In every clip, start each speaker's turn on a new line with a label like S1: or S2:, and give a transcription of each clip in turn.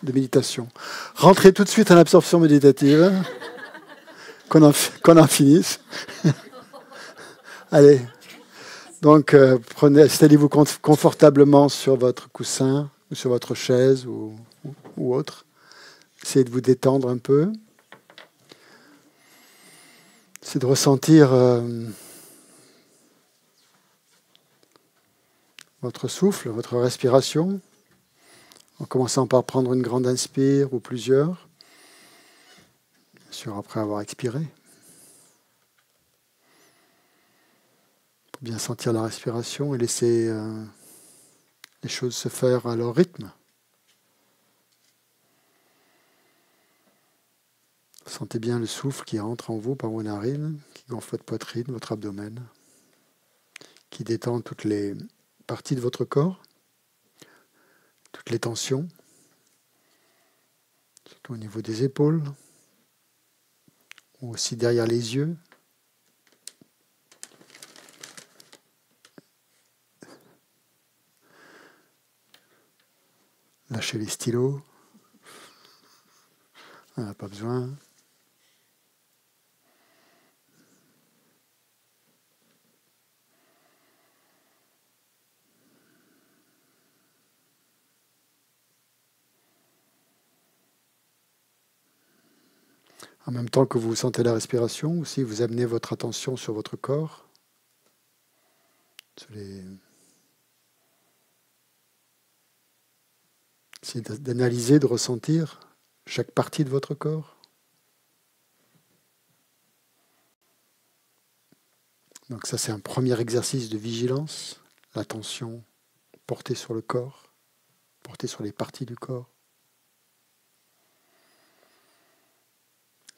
S1: de méditation. Rentrez tout de suite en absorption méditative, qu'on en finisse. Allez. Donc, installez-vous confortablement sur votre coussin, ou sur votre chaise, ou autre. Essayez de vous détendre un peu. C'est de ressentir votre souffle, votre respiration, en commençant par prendre une grande inspire ou plusieurs, bien sûr après avoir expiré. Pour bien sentir la respiration et laisser les choses se faire à leur rythme. Sentez bien le souffle qui entre en vous par vos narines, qui gonfle votre poitrine, votre abdomen, qui détend toutes les parties de votre corps, toutes les tensions, surtout au niveau des épaules, ou aussi derrière les yeux. Lâchez les stylos, on n'a pas besoin. En même temps que vous sentez la respiration, aussi vous amenez votre attention sur votre corps, essayez d'analyser, de ressentir chaque partie de votre corps. Donc ça, c'est un premier exercice de vigilance, l'attention portée sur le corps, portée sur les parties du corps,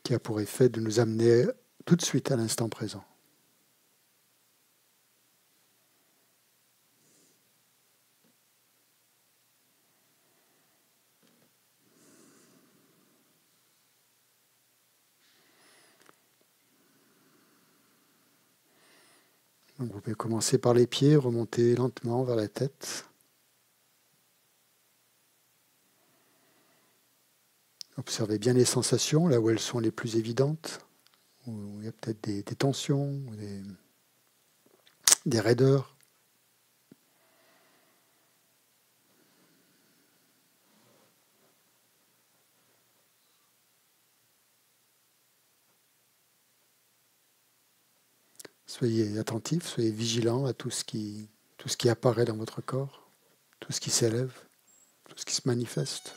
S1: qui a pour effet de nous amener tout de suite à l'instant présent. Donc vous pouvez commencer par les pieds, remonter lentement vers la tête. Observez bien les sensations, là où elles sont les plus évidentes, où il y a peut-être des tensions, ou des raideurs. Soyez attentifs, soyez vigilants à tout ce qui apparaît dans votre corps, tout ce qui s'élève, tout ce qui se manifeste.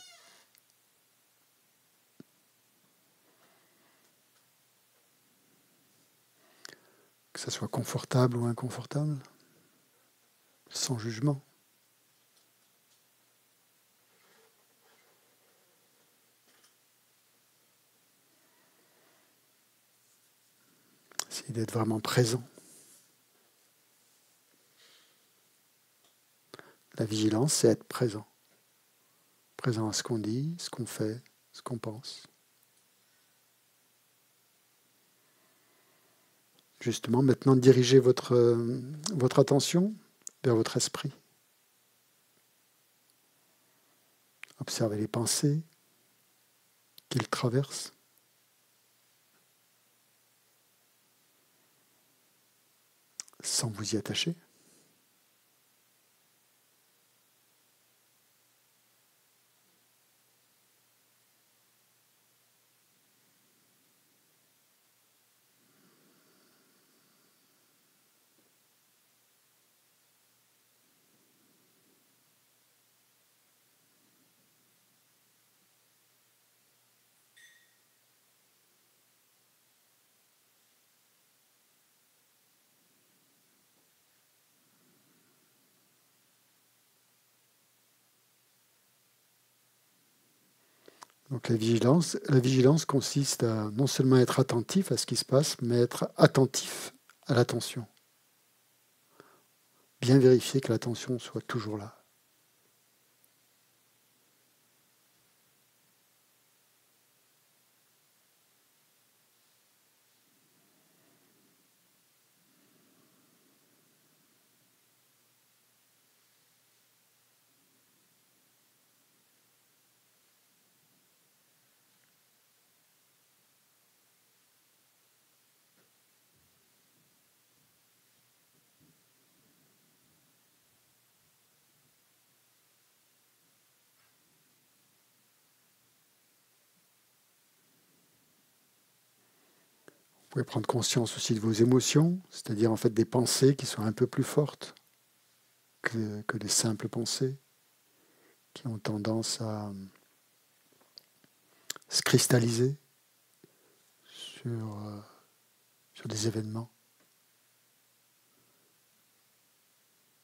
S1: Que ça soit confortable ou inconfortable, sans jugement. Essayez d'être vraiment présent. La vigilance, c'est être présent. Présent à ce qu'on dit, ce qu'on fait, ce qu'on pense. Justement, maintenant, dirigez votre attention vers votre esprit. Observez les pensées qu'il traverse. Sans vous y attacher. Donc la vigilance consiste à non seulement être attentif à ce qui se passe, mais être attentif à l'attention. Bien vérifier que l'attention soit toujours là. Vous pouvez prendre conscience aussi de vos émotions, c'est-à-dire en fait des pensées qui sont un peu plus fortes que les simples pensées, qui ont tendance à se cristalliser sur, sur des événements,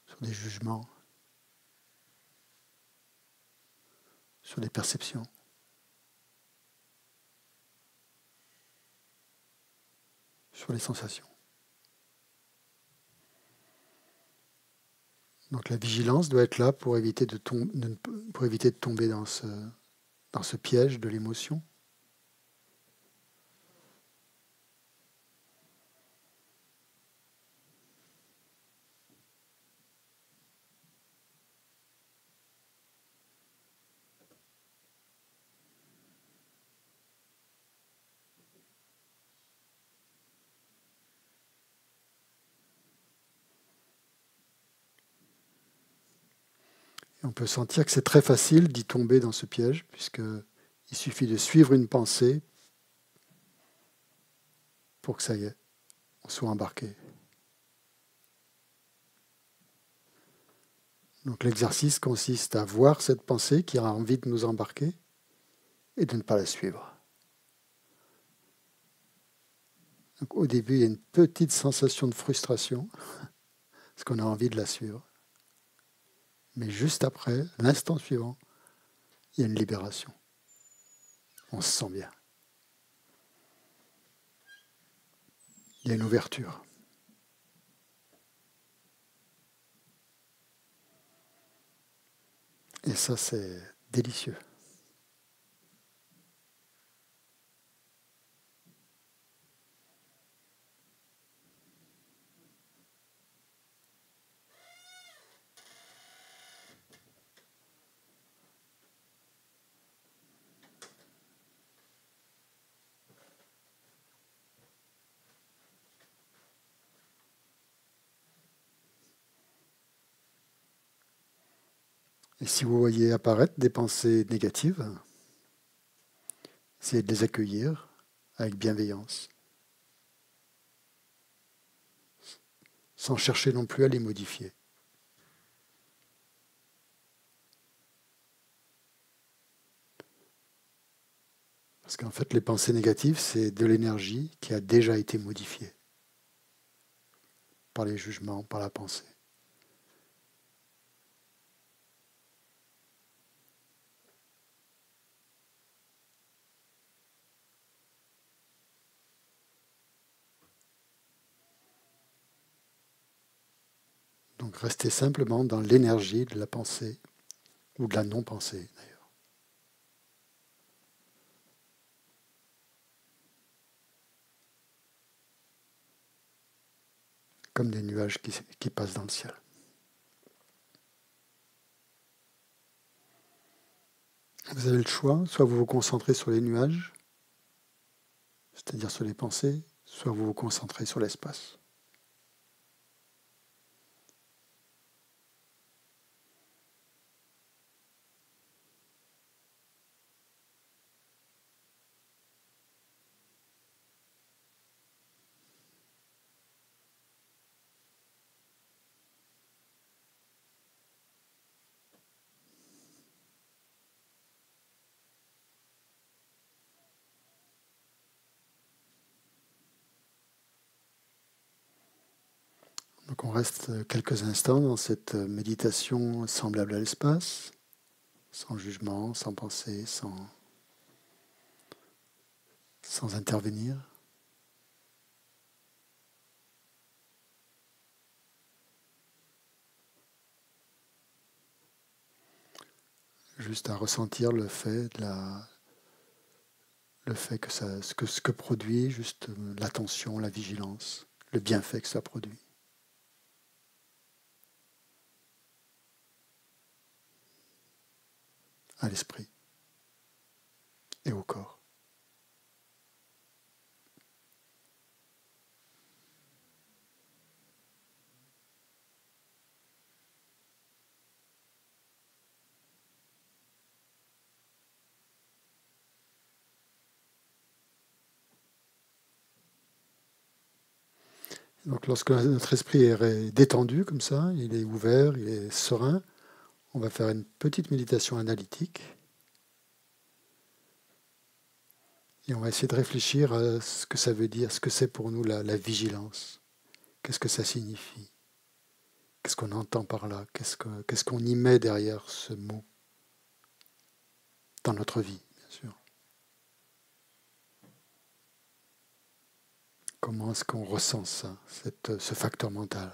S1: sur des jugements, sur des perceptions, sur les sensations. Donc la vigilance doit être là pour éviter de, pour éviter de tomber dans ce piège de l'émotion. Et on peut sentir que c'est très facile d'y tomber dans ce piège, puisqu'il suffit de suivre une pensée pour que ça y est, on soit embarqué. Donc l'exercice consiste à voir cette pensée qui a envie de nous embarquer et de ne pas la suivre. Donc au début, il y a une petite sensation de frustration, parce qu'on a envie de la suivre. Mais juste après, l'instant suivant, il y a une libération. On se sent bien. Il y a une ouverture. Et ça, c'est délicieux. Et si vous voyez apparaître des pensées négatives, essayez de les accueillir avec bienveillance, sans chercher non plus à les modifier. Parce qu'en fait, les pensées négatives, c'est de l'énergie qui a déjà été modifiée par les jugements, par la pensée. Donc restez simplement dans l'énergie de la pensée, ou de la non-pensée d'ailleurs. Comme des nuages qui passent dans le ciel. Vous avez le choix, soit vous vous concentrez sur les nuages, c'est-à-dire sur les pensées, soit vous vous concentrez sur l'espace. Donc on reste quelques instants dans cette méditation semblable à l'espace, sans jugement, sans pensée, sans intervenir. Juste à ressentir le fait que ce que produit juste l'attention, la vigilance, le bienfait que ça produit à l'esprit et au corps. Donc lorsque notre esprit est détendu comme ça, il est ouvert, il est serein, on va faire une petite méditation analytique et on va essayer de réfléchir à ce que ça veut dire, ce que c'est pour nous la vigilance. Qu'est-ce que ça signifie? Qu'est-ce qu'on entend par là? Qu'est-ce qu'on y met derrière ce mot dans notre vie, bien sûr? Comment est-ce qu'on ressent ça, ce facteur mental?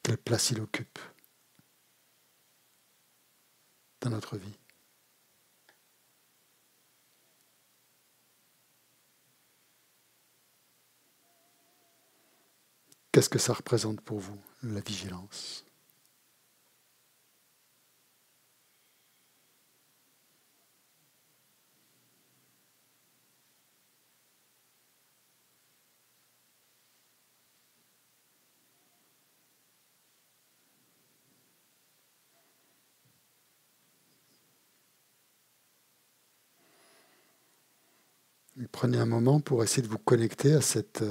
S1: Quelle place il occupe dans notre vie? Qu'est-ce que ça représente pour vous, la vigilance? Et prenez un moment pour essayer de vous connecter à cette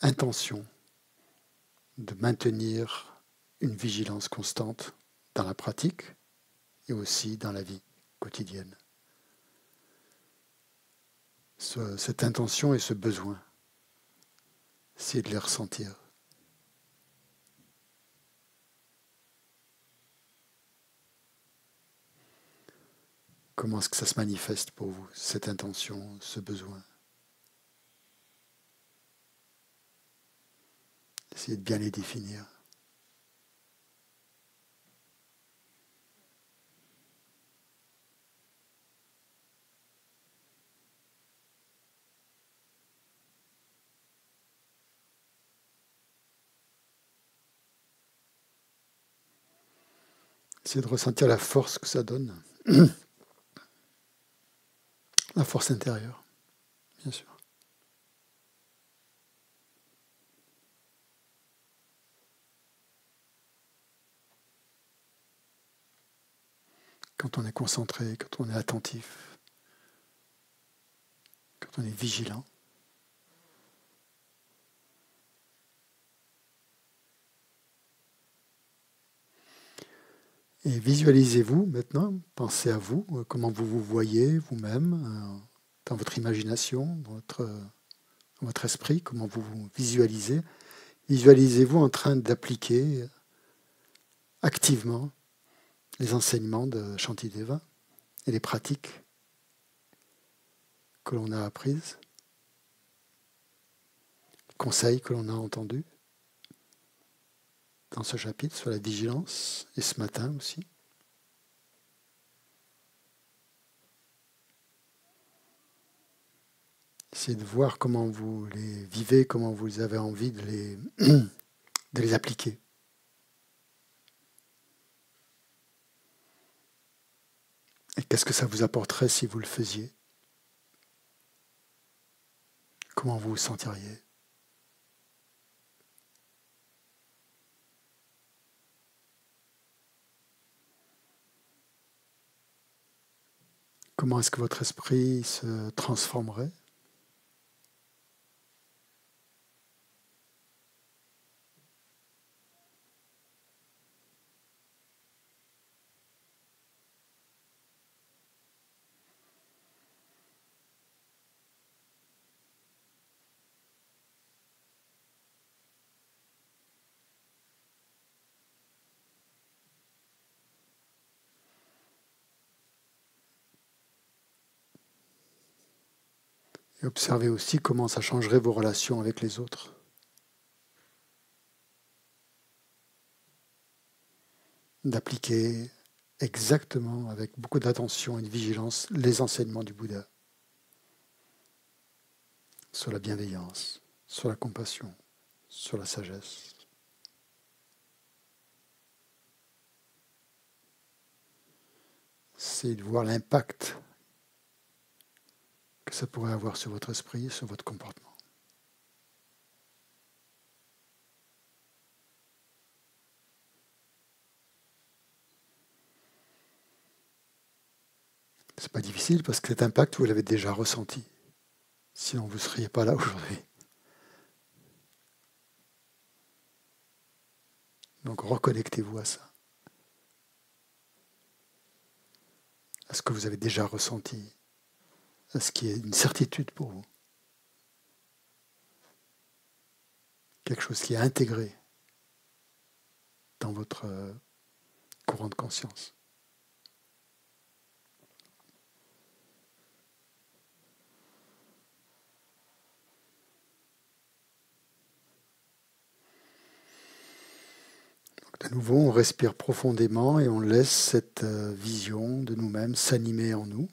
S1: intention de maintenir une vigilance constante dans la pratique et aussi dans la vie quotidienne. Cette intention et ce besoin, essayez de les ressentir. Comment est-ce que ça se manifeste pour vous, cette intention, ce besoin? Essayez de bien les définir. Essayez de ressentir la force que ça donne, la force intérieure, bien sûr. Quand on est concentré, quand on est attentif, quand on est vigilant. Et visualisez-vous maintenant, pensez à vous, comment vous vous voyez vous-même, dans votre imagination, dans votre esprit, comment vous vous visualisez. Visualisez-vous en train d'appliquer activement les enseignements de Shantideva et les pratiques que l'on a apprises, les conseils que l'on a entendus dans ce chapitre sur la vigilance et ce matin aussi. Essayez de voir comment vous les vivez, comment vous avez envie de les appliquer. Et qu'est-ce que ça vous apporterait si vous le faisiez? Comment vous vous sentiriez? Comment est-ce que votre esprit se transformerait? Et observez aussi comment ça changerait vos relations avec les autres. D'appliquer exactement, avec beaucoup d'attention et de vigilance, les enseignements du Bouddha sur la bienveillance, sur la compassion, sur la sagesse. C'est de voir l'impact que ça pourrait avoir sur votre esprit, sur votre comportement. C'est pas difficile parce que cet impact, vous l'avez déjà ressenti. Sinon, vous ne seriez pas là aujourd'hui. Donc, reconnectez-vous à ça. À ce que vous avez déjà ressenti. À ce qui est une certitude pour vous. Quelque chose qui est intégré dans votre courant de conscience. Donc, de nouveau, on respire profondément et on laisse cette vision de nous-mêmes s'animer en nous,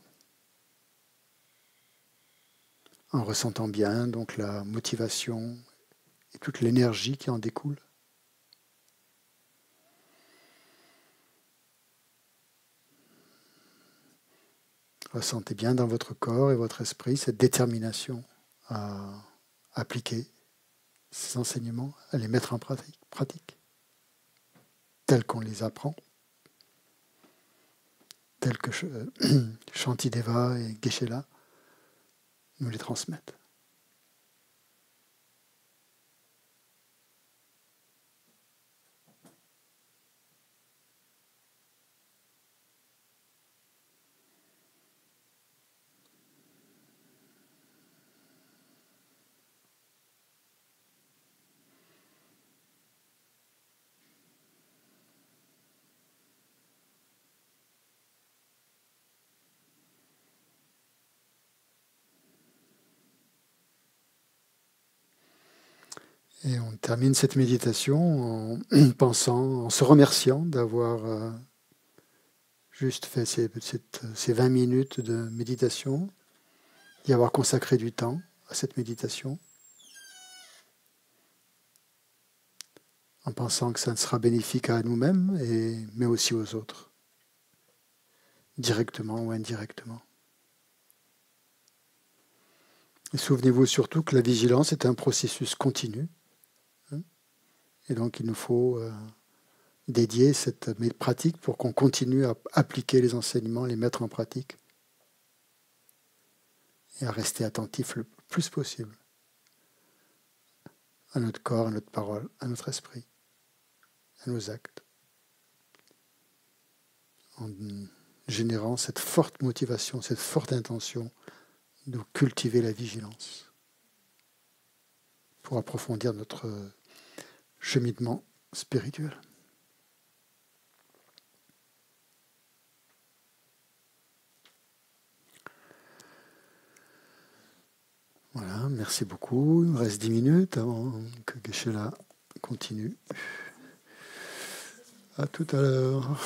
S1: en ressentant bien donc la motivation et toute l'énergie qui en découle. Ressentez bien dans votre corps et votre esprit cette détermination à appliquer ces enseignements, à les mettre en pratique tels qu'on les apprend, tels que Shantideva et Geshe-la nous les transmettent. Et on termine cette méditation en pensant, en se remerciant d'avoir juste fait ces 20 minutes de méditation, d'y avoir consacré du temps à cette méditation, en pensant que ça sera bénéfique à nous-mêmes, mais aussi aux autres, directement ou indirectement. Et souvenez-vous surtout que la vigilance est un processus continu. Et donc il nous faut dédier cette pratique pour qu'on continue à appliquer les enseignements, les mettre en pratique et à rester attentif le plus possible à notre corps, à notre parole, à notre esprit, à nos actes, en générant cette forte motivation, cette forte intention de cultiver la vigilance pour approfondir notre cheminement spirituel. Voilà, merci beaucoup. Il me reste 10 minutes avant que Geshe-la continue. À tout à l'heure.